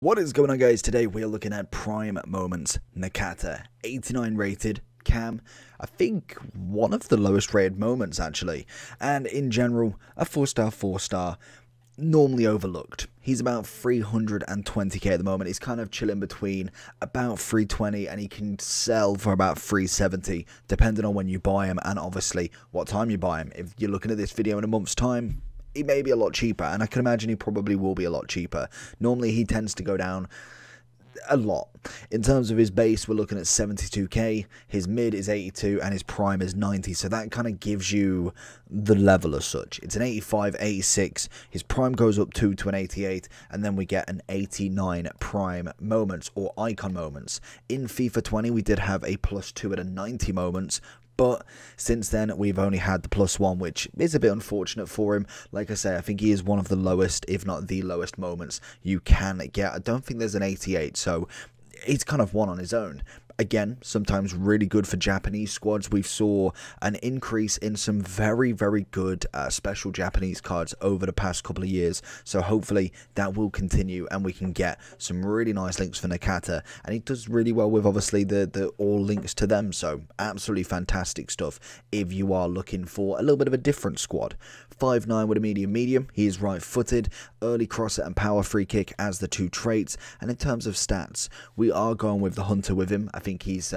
What is going on, guys? Today we are looking at prime moments. Nakata, 89 rated, cam, I think one of the lowest rated moments actually, and in general a 4-star, normally overlooked. He's about 320k at the moment. He's kind of chilling between about 320 and he can sell for about 370 depending on when you buy him and obviously what time you buy him. If you're looking at this video in a month's time, he may be a lot cheaper, and I can imagine he probably will be a lot cheaper. Normally he tends to go down a lot. In terms of his base, we're looking at 72k, his mid is 82 and his prime is 90, so that kind of gives you the level as such. It's an 85, 86, his prime goes up to an 88, and then we get an 89 prime moments or icon moments. In FIFA 20 we did have a +2 at a 90 moments, but since then we've only had the +1, which is a bit unfortunate for him. Like I say, I think he is one of the lowest, if not the lowest moments you can get. I don't think there's an 88, so he's kind of one on his own. Again, sometimes really good for Japanese squads. We saw an increase in some very good special Japanese cards over the past couple of years, so hopefully that will continue and we can get some really nice links for Nakata, and he does really well with obviously the all links to them, so absolutely fantastic stuff if you are looking for a little bit of a different squad. 5'9" with a medium, he is right footed, early crosser and power free kick as the two traits, and in terms of stats we are going with the hunter with him. I think he's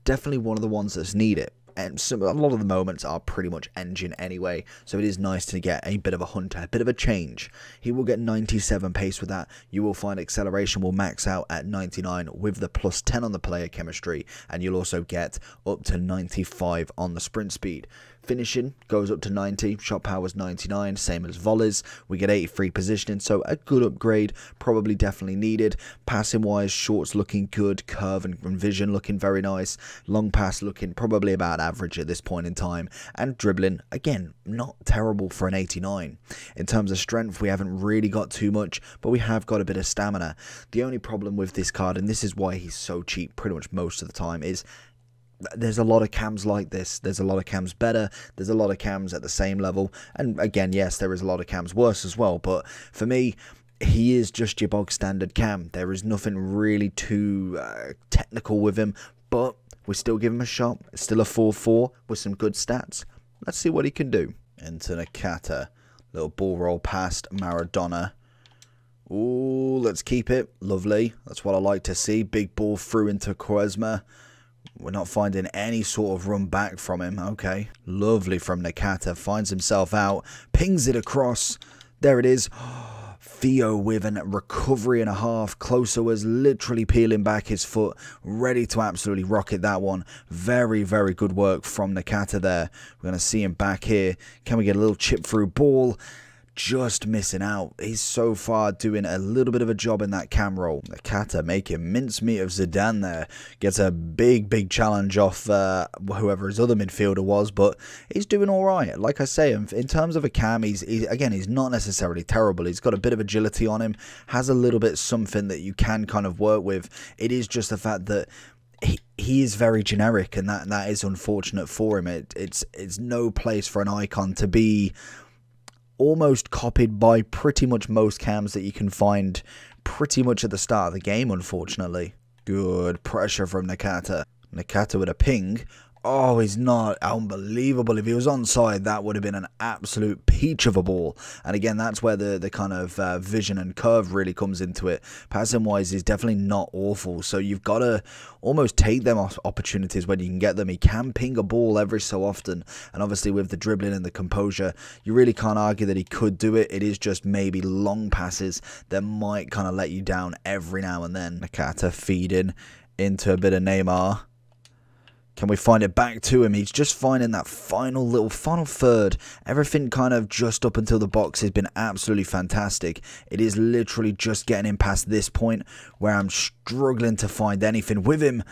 definitely one of the ones that's needed, and a lot of the moments are pretty much engine anyway, so it is nice to get a bit of a hunter, a bit of a change. He will get 97 pace with that. You will find acceleration will max out at 99 with the +10 on the player chemistry, and you'll also get up to 95 on the sprint speed. Finishing goes up to 90, shot power is 99, same as volleys. We get 83 positioning, so a good upgrade, probably definitely needed. Passing wise, shorts looking good, curve and vision looking very nice, long pass looking probably about average at this point in time, and dribbling, again, not terrible for an 89. In terms of strength, we haven't really got too much, but we have got a bit of stamina. The only problem with this card, and this is why he's so cheap pretty much most of the time, is there's a lot of cams like this. There's a lot of cams better, there's a lot of cams at the same level, and again, yes, there is a lot of cams worse as well, but for me, he is just your bog standard cam. There is nothing really too technical with him, but we still give him a shot. It's still a 4-4 with some good stats. Let's see what he can do. Into Nakata, little ball roll past Maradona. Ooh, let's keep it. Lovely, that's what I like to see. Big ball through into Quaresma. We're not finding any sort of run back from him. Okay, lovely from Nakata. Finds himself out, pings it across. There it is. Theo with a recovery and a half. Closer was literally peeling back his foot, ready to absolutely rocket that one. Very good work from Nakata there. We're going to see him back here. Can we get a little chip through ball? Just missing out. He's so far doing a little bit of a job in that cam roll. Nakata making mincemeat of Zidane there. Gets a big challenge off whoever his other midfielder was, but he's doing alright. Like I say, in terms of a cam, he's not necessarily terrible. He's got a bit of agility on him, has a little bit something that you can kind of work with. It is just the fact that he is very generic, and that is unfortunate for him. It's no place for an icon to be almost copied by pretty much most cams that you can find pretty much at the start of the game, unfortunately. Good pressure from Nakata. Nakata with a ping. Oh, he's not. Unbelievable. If he was onside, that would have been an absolute peach of a ball. And again, that's where the kind of vision and curve really comes into it. Passing wise, he's definitely not awful. So you've got to almost take them opportunities when you can get them. He can ping a ball every so often. And obviously with the dribbling and the composure, you really can't argue that he could do it. It is just maybe long passes that might kind of let you down every now and then. Nakata feeding into a bit of Neymar. Can we find it back to him? He's just finding that final third. Everything kind of just up until the box has been absolutely fantastic. It is literally just getting him past this point where I'm struggling to find anything with him.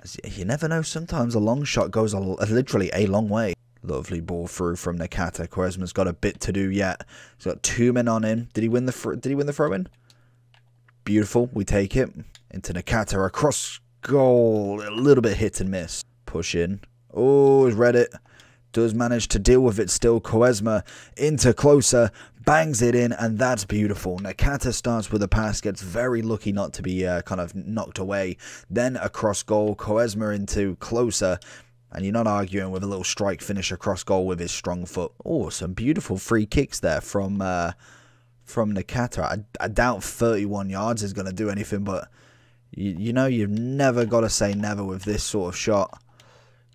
As you never know, sometimes a long shot goes literally a long way. Lovely ball through from Nakata. Quaresma's got a bit to do yet. He's got two men on him. Did he win the throw-in? Beautiful. We take it. Into Nakata. Across goal. A little bit hit and miss. Push in. Oh, he's read it. Does manage to deal with it still. Quaresma into closer. bangs it in, and that's beautiful. Nakata starts with a pass, gets very lucky not to be kind of knocked away. Then across goal, Quaresma into closer. And you're not arguing with a little strike finish across goal with his strong foot. Oh, some beautiful free kicks there from Nakata. I doubt 31 yards is going to do anything, but you know, you've never got to say never with this sort of shot.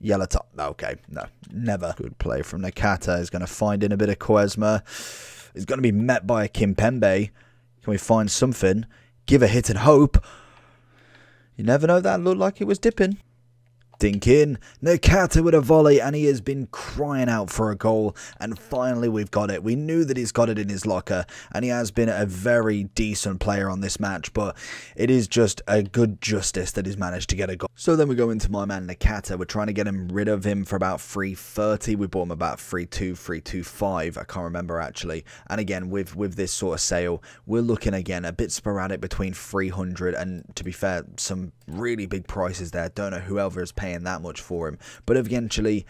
Yellow top. Okay, no, never. Good play from Nakata. Is going to find in a bit of Quaresma. Is going to be met by a Kimpembe. Can we find something? Give a hit and hope. You never know, that looked like it was dipping. Dink in, Nakata with a volley, and he has been crying out for a goal, and finally we've got it. We knew that he's got it in his locker, and he has been a very decent player on this match, but it is just a good justice that he's managed to get a goal. So then we go into my man Nakata. We're trying to get rid of him for about 330. We bought him about 3.2, 3.25, I can't remember actually. And again, with this sort of sale, we're looking again a bit sporadic between 300 and, to be fair, some really big prices there. Don't know whoever is paying that much for him, but eventually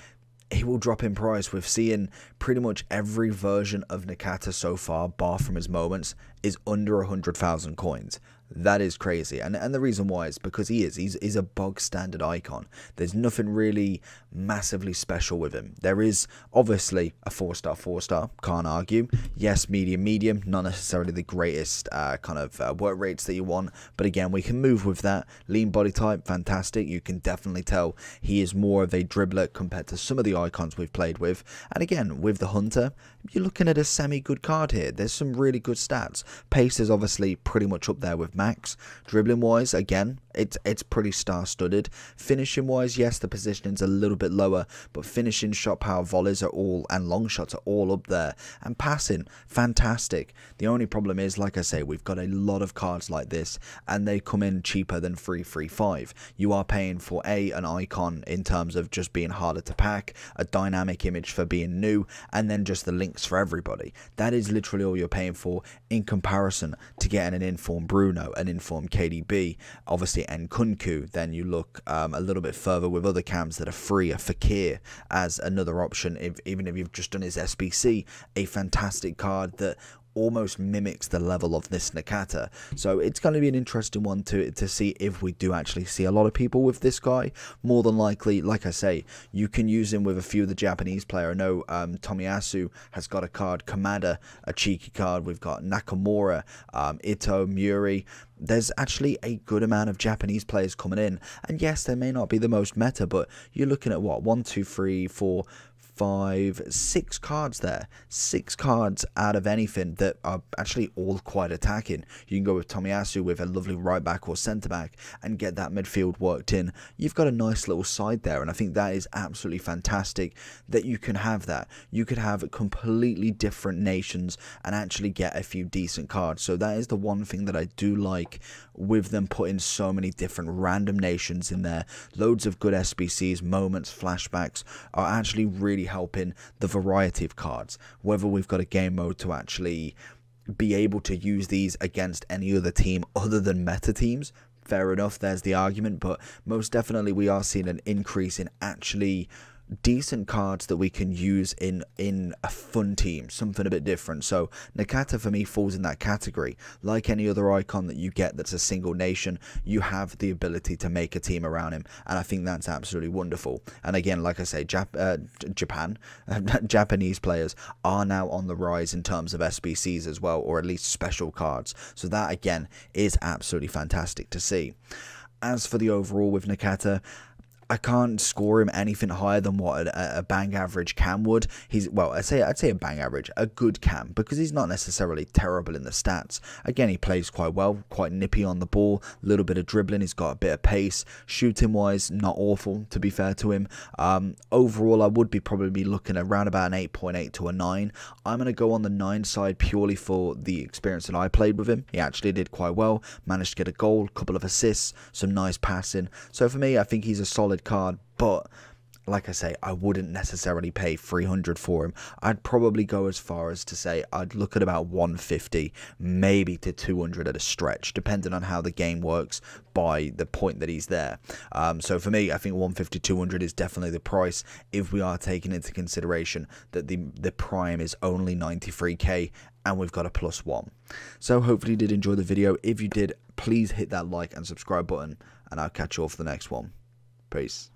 he will drop in price. We've seen pretty much every version of Nakata so far, bar from his moments, is under 100,000 coins. That is crazy, and the reason why is because he's a bog standard icon. There's nothing really massively special with him. There is obviously a 4-star, can't argue. Yes, medium, not necessarily the greatest kind of work rates that you want, but again, we can move with that. Lean body type, fantastic. You can definitely tell he is more of a dribbler compared to some of the icons we've played with. And again, with the Hunter, you're looking at a semi-good card here. There's some really good stats. Pace is obviously pretty much up there with max. Dribbling wise, again, it's pretty star-studded. Finishing wise, yes, the positioning's a little bit lower, but finishing, shot power, volleys are all, and long shots are all up there. And passing, fantastic. The only problem is, like I say, we've got a lot of cards like this, and they come in cheaper than 335. You are paying for an icon in terms of just being harder to pack, a dynamic image for being new, and then just the links for everybody. That is literally all you're paying for in comparison to getting an informed Bruno, an informed KDB, obviously Nkunku. Then you look a little bit further with other cams that are free, a Fekir as another option, even if you've just done his SBC, a fantastic card that almost mimics the level of this Nakata. So it's going to be an interesting one to see if we do actually see a lot of people with this guy. More than likely, like I say, you can use him with a few of the Japanese players. I know Tomiyasu has got a card, Kamada, a cheeky card. We've got Nakamura, Ito, Muri. There's actually a good amount of Japanese players coming in, and yes, they may not be the most meta, but you're looking at what, 1, 2, 3, 4, 5, 6 cards there. 6 cards out of anything that are actually all quite attacking. You can go with Tomiyasu with a lovely right back or centre back and get that midfield worked in. You've got a nice little side there, and I think that is absolutely fantastic that you can have that. You could have completely different nations and actually get a few decent cards. So that is the one thing that I do like with them putting so many different random nations in there. Loads of good SBCs, moments, flashbacks are actually really helping the variety of cards. Whether we've got a game mode to actually be able to use these against any other team other than meta teams, fair enough, there's the argument, but most definitely we are seeing an increase in actually decent cards that we can use in a fun team, something a bit different. So Nakata for me falls in that category. Like any other icon that you get that's a single nation, you have the ability to make a team around him, and I think that's absolutely wonderful. And again, like I say, Japanese players are now on the rise in terms of SBCs as well, or at least special cards, so that again is absolutely fantastic to see. As for the overall with Nakata, I can't score him anything higher than what a bang average cam would. He's, well, I'd say a bang average, a good cam, because he's not necessarily terrible in the stats. Again, he plays quite well, quite nippy on the ball, a little bit of dribbling, he's got a bit of pace. Shooting wise, not awful, to be fair to him. Overall, I would be probably looking at around about an 8.8 to a 9. I'm going to go on the 9 side purely for the experience that I played with him. He actually did quite well, managed to get a goal, couple of assists, some nice passing. So for me, I think he's a solid card, but like I say, I wouldn't necessarily pay 300 for him. I'd probably go as far as to say I'd look at about 150, maybe to 200 at a stretch, depending on how the game works by the point that he's there. So for me, I think 150, 200 is definitely the price if we are taking into consideration that the prime is only 93k and we've got a +1. So hopefully you did enjoy the video. If you did, please hit that like and subscribe button, and I'll catch you all for the next one. Peace.